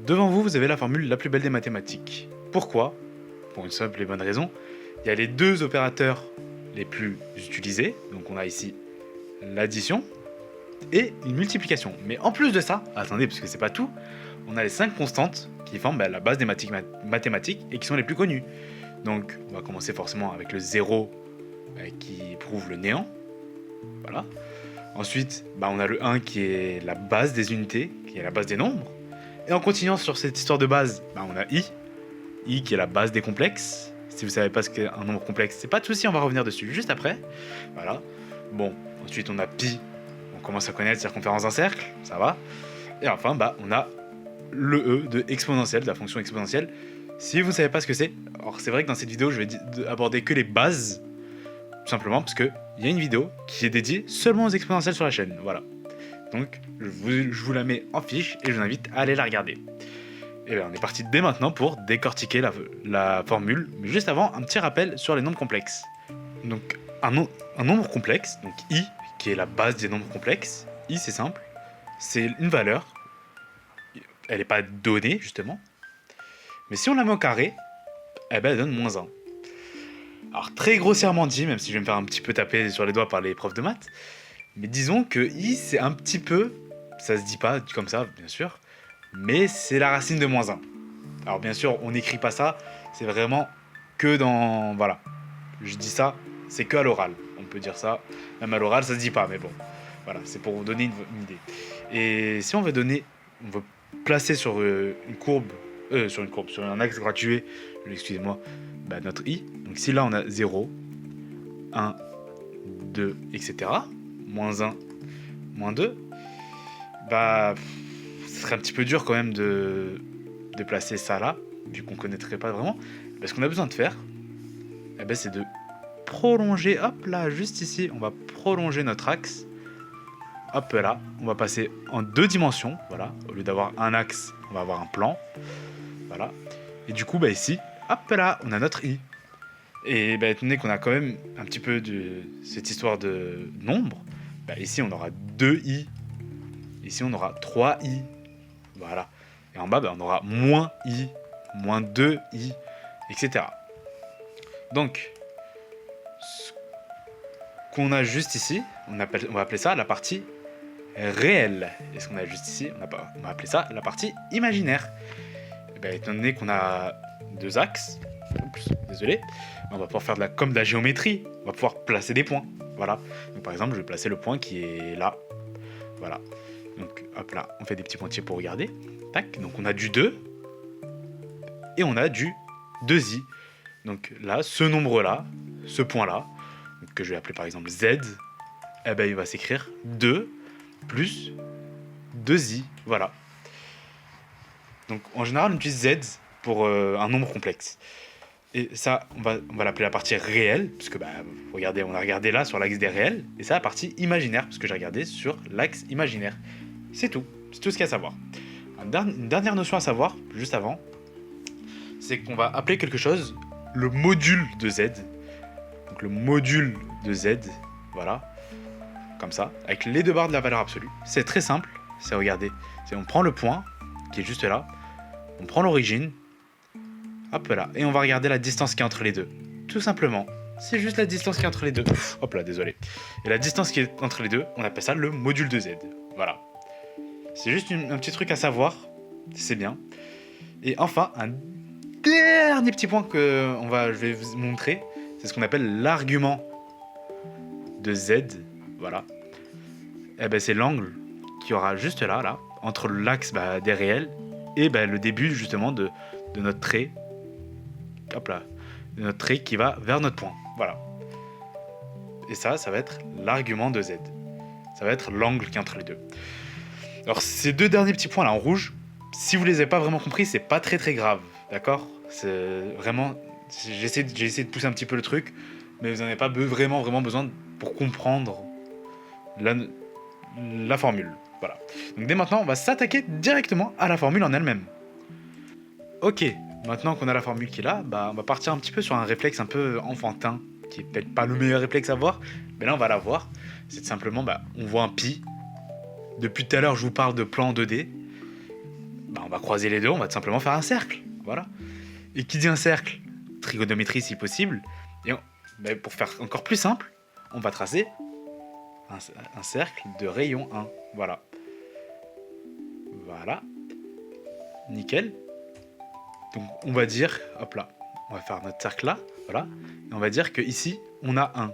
devant vous, vous avez la formule la plus belle des mathématiques. Pourquoi? Pour une simple et bonne raison. Il y a les deux opérateurs les plus utilisés. Donc on a ici l'addition et une multiplication. Mais en plus de ça, attendez, parce que c'est pas tout, on a les 5 constantes qui forment la base des mathématiques et qui sont les plus connues. Donc on va commencer forcément avec le 0 qui prouve le néant. Voilà. Ensuite, on a le 1 qui est la base des unités, qui est la base des nombres. Et en continuant sur cette histoire de base, on a i qui est la base des complexes. Si vous ne savez pas ce qu'est un nombre complexe, c'est pas de souci, on va revenir dessus juste après. Voilà. Bon, ensuite on a pi, on commence à connaître circonférence d'un cercle, ça va. Et enfin, on a le e de exponentielle, de la fonction exponentielle. Si vous ne savez pas ce que c'est, alors c'est vrai que dans cette vidéo, je vais aborder que les bases, tout simplement parce qu'il y a une vidéo qui est dédiée seulement aux exponentielles sur la chaîne. Voilà. Donc, je vous la mets en fiche et je vous invite à aller la regarder. Et bien, on est parti dès maintenant pour décortiquer la formule. Mais juste avant, un petit rappel sur les nombres complexes. Donc, un nombre complexe, donc i, qui est la base des nombres complexes. I, c'est simple. C'est une valeur. Elle n'est pas donnée, justement. Mais si on la met au carré, elle donne -1. Alors, très grossièrement dit, même si je vais me faire un petit peu taper sur les doigts par les profs de maths, mais disons que i, c'est un petit peu, ça se dit pas comme ça, bien sûr, mais c'est la racine de -1. Alors bien sûr, on n'écrit pas ça, c'est vraiment que dans... Voilà, je dis ça, c'est que à l'oral, on peut dire ça, même à l'oral ça se dit pas, mais bon, voilà, c'est pour vous donner une idée. Et si on veut placer sur sur un axe gradué, excusez-moi, notre i, donc si là on a 0, 1, 2, etc., -1, -2, ce serait un petit peu dur quand même de placer ça là, vu qu'on ne connaîtrait pas vraiment. Ce qu'on a besoin de faire, c'est de prolonger, hop là, juste ici, on va prolonger notre axe. Hop là, on va passer en 2 dimensions, voilà. Au lieu d'avoir un axe, on va avoir un plan, voilà. Et du coup, ici, hop là, on a notre i. Et étant donné qu'on a quand même un petit peu de cette histoire de nombre, ici on aura 2i, ici on aura 3i, voilà. Et en bas, on aura -i, -2i, etc. Donc, ce qu'on a juste ici, on va appeler ça la partie réelle. Et ce qu'on a juste ici, on va appeler ça la partie imaginaire. Étant donné qu'on a 2 axes, oups, désolé, on va pouvoir faire comme de la géométrie, on va pouvoir placer des points. Voilà. Donc par exemple, je vais placer le point qui est là. Voilà. Donc hop là, on fait des petits pointillés pour regarder. Tac. Donc on a du 2 et on a du 2i. Donc là, ce nombre-là, ce point-là, que je vais appeler par exemple z, il va s'écrire 2 plus 2i. Voilà. Donc en général, on utilise z pour un nombre complexe. Et ça, on va l'appeler la partie réelle, puisque regardez, on a regardé là sur l'axe des réels, et ça la partie imaginaire, parce que j'ai regardé sur l'axe imaginaire. C'est tout ce qu'il y a à savoir. Une dernière notion à savoir, juste avant, c'est qu'on va appeler quelque chose le module de z. Donc le module de z, voilà, comme ça, avec les 2 barres de la valeur absolue. C'est très simple, regardez, on prend le point, qui est juste là, on prend l'origine, hop là, et on va regarder la distance qui est entre les deux. Tout simplement. C'est juste la distance qui est entre les deux. Hop là, désolé. Et la distance qui est entre les deux, on appelle ça le module de z. Voilà. C'est juste un petit truc à savoir. C'est bien. Et enfin, un dernier petit point que je vais vous montrer. C'est ce qu'on appelle l'argument de z. Voilà. C'est l'angle qui aura juste là, entre l'axe des réels et le début justement de notre trait. Hop là, notre trait qui va vers notre point. Voilà. Et ça va être l'argument de z. Ça va être l'angle qui est entre les deux. Alors ces 2 derniers petits points là en rouge, si vous les avez pas vraiment compris, c'est pas très très grave, d'accord? C'est vraiment, j'ai essayé de pousser un petit peu le truc, mais vous n'en avez pas vraiment besoin pour comprendre la formule. Voilà. Donc dès maintenant, on va s'attaquer directement à la formule en elle-même. Ok. Maintenant qu'on a la formule qui est là, on va partir un petit peu sur un réflexe un peu enfantin, qui est peut-être pas le meilleur réflexe à voir, mais là on va l'avoir. C'est tout simplement, on voit un pi. Depuis tout à l'heure, je vous parle de plan 2D. on va croiser les deux, on va tout simplement faire un cercle. Voilà. Et qui dit un cercle? Trigonométrie si possible. Et pour faire encore plus simple, on va tracer un cercle de rayon 1. Voilà. Voilà. Nickel. Donc on va dire, hop là, on va faire notre cercle là, voilà. Et on va dire que ici on a 1.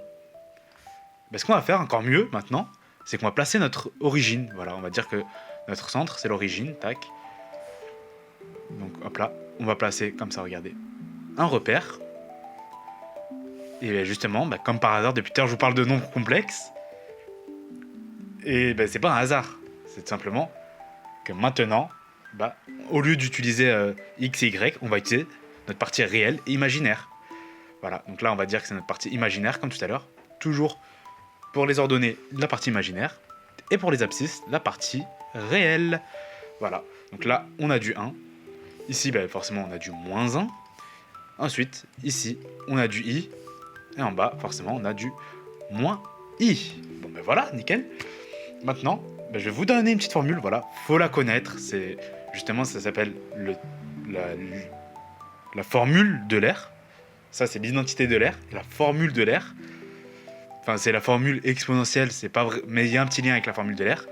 Ce qu'on va faire encore mieux maintenant, c'est qu'on va placer notre origine. Voilà, on va dire que notre centre c'est l'origine, tac. Donc hop là, on va placer comme ça, regardez, un repère. Et justement, comme par hasard, depuis tout à l'heure je vous parle de nombres complexes. Et c'est pas un hasard, c'est tout simplement que maintenant, au lieu d'utiliser x et y, on va utiliser notre partie réelle et imaginaire. Voilà, donc là on va dire que c'est notre partie imaginaire comme tout à l'heure. Toujours pour les ordonnées, la partie imaginaire. Et pour les abscisses, la partie réelle. Voilà, donc là on a du 1. Ici, forcément on a du moins 1. Ensuite, ici, on a du i. Et en bas, forcément, on a du moins i. Bon voilà, nickel. Maintenant, je vais vous donner une petite formule, voilà. Faut la connaître, c'est... Justement, ça s'appelle la formule de l'air. Ça, c'est l'identité de l'air. Et la formule de l'air, enfin, c'est la formule exponentielle, c'est pas vrai, mais il y a un petit lien avec la formule de l'air.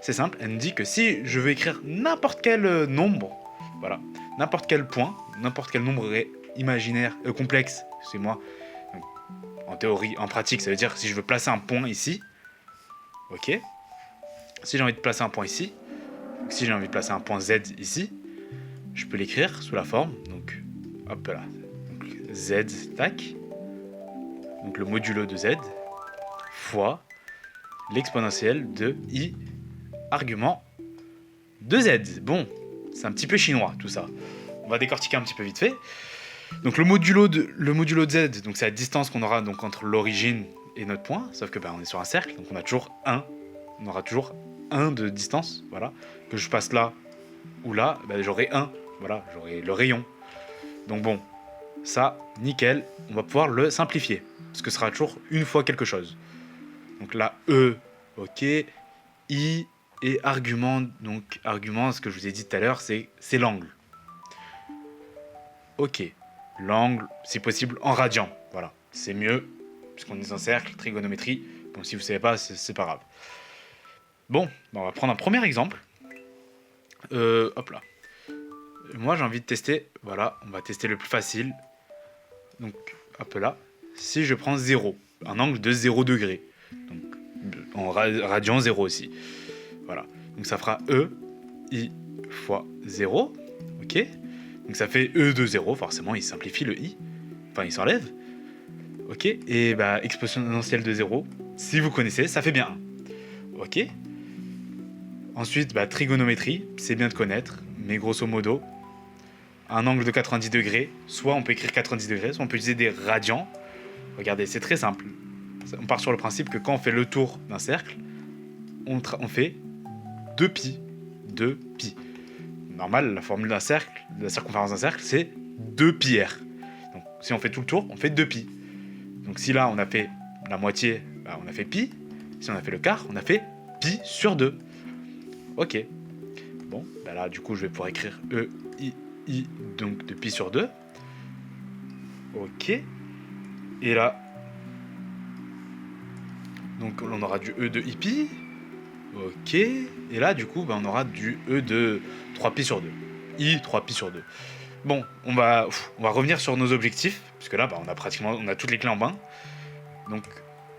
C'est simple, elle me dit que si je veux écrire n'importe quel nombre, voilà, n'importe quel point, n'importe quel nombre imaginaire, complexe, c'est moi. Donc, en théorie, en pratique, ça veut dire que si je veux placer un point ici, ok. Si j'ai envie de placer un point ici, si j'ai envie de placer un point Z ici, je peux l'écrire sous la forme, donc, hop là, donc, Z, tac, donc le modulo de Z, fois l'exponentielle de I, argument de Z. Bon, c'est un petit peu chinois tout ça. On va décortiquer un petit peu vite fait. Donc le modulo de Z, donc c'est la distance qu'on aura donc entre l'origine et notre point, sauf que on est sur un cercle, donc on a toujours 1. On aura toujours 1 de distance, voilà. Que je passe là ou là, j'aurai 1, voilà, j'aurai le rayon. Donc bon, ça, nickel, on va pouvoir le simplifier, parce que ce sera toujours une fois quelque chose. Donc là, E, ok, I et argument, donc argument, ce que je vous ai dit tout à l'heure, c'est l'angle. Ok, l'angle, si possible, en radian, voilà, c'est mieux, puisqu'on est en cercle, trigonométrie, bon, si vous ne savez pas, c'est pas grave. Bon, on va prendre un premier exemple. Hop là. Moi, j'ai envie de tester, voilà, on va tester le plus facile. Donc, hop là. Si je prends 0, un angle de 0 degré, donc en radian 0 aussi. Voilà. Donc ça fera E, I fois 0. Ok. Donc ça fait E de 0, forcément, il simplifie le I. Enfin, il s'enlève. Ok. Et exponentielle de 0, si vous connaissez, ça fait bien 1. Ok. Ensuite, trigonométrie, c'est bien de connaître, mais grosso modo, un angle de 90 degrés, soit on peut écrire 90 degrés, soit on peut utiliser des radians. Regardez, c'est très simple. On part sur le principe que quand on fait le tour d'un cercle, on fait 2π. 2π. Normal, la formule d'un cercle, de la circonférence d'un cercle, c'est 2πr. Donc si on fait tout le tour, on fait 2π. Donc si là on a fait la moitié, on a fait pi. Si on a fait le quart, on a fait pi sur 2. Ok. Bon, là du coup je vais pouvoir écrire E, I, donc de pi sur 2. Ok. Et là, donc on aura du E de I pi. Ok. Et là du coup on aura du E de 3pi sur 2. I 3pi sur 2. Bon, on va revenir sur nos objectifs, puisque là on a toutes les clés en main. Donc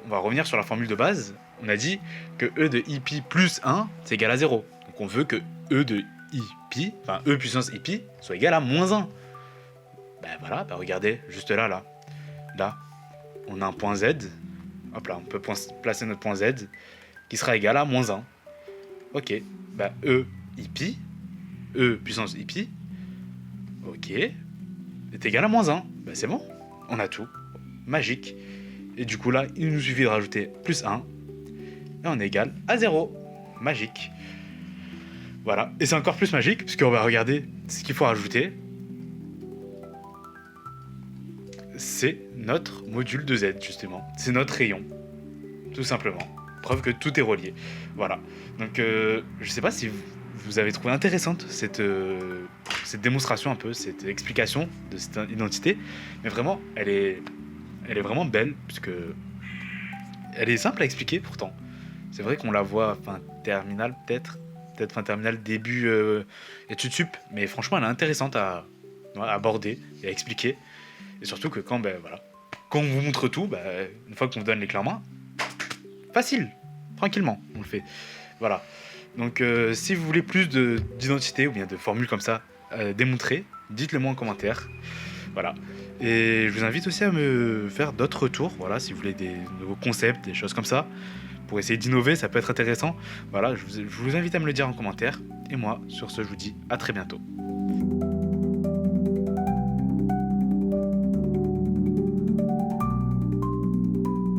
on va revenir sur la formule de base. On a dit que E de I pi plus 1, c'est égal à 0. Donc on veut que E de I pi, enfin E puissance I pi, soit égal à moins 1. Voilà, regardez, juste là, là, on a un point Z. Hop là, on peut placer notre point Z, qui sera égal à moins 1. Ok, E I pi, E puissance I pi, ok, est égal à moins 1. C'est bon, on a tout, magique. Et du coup là, il nous suffit de rajouter plus 1, et on est égal à 0. Magique. Voilà, et c'est encore plus magique, puisqu'on va regarder ce qu'il faut rajouter. C'est notre module de Z, justement. C'est notre rayon, tout simplement. Preuve que tout est relié. Voilà. Donc, je sais pas si vous avez trouvé intéressante cette démonstration un peu, cette explication de cette identité. Mais vraiment, elle est vraiment belle, puisque elle est simple à expliquer pourtant. C'est vrai qu'on la voit fin terminale peut-être fin terminale, début études sup, mais franchement elle est intéressante à aborder et à expliquer. Et surtout que quand on vous montre tout, une fois qu'on vous donne les clés en main, facile, tranquillement, on le fait. Voilà. Donc si vous voulez plus d'identité ou bien de formules comme ça démontrer, dites-le moi en commentaire. Voilà. Et je vous invite aussi à me faire d'autres retours, voilà, si vous voulez des nouveaux concepts, des choses comme ça, pour essayer d'innover, ça peut être intéressant. Voilà, je vous invite à me le dire en commentaire. Et moi, sur ce, je vous dis à très bientôt.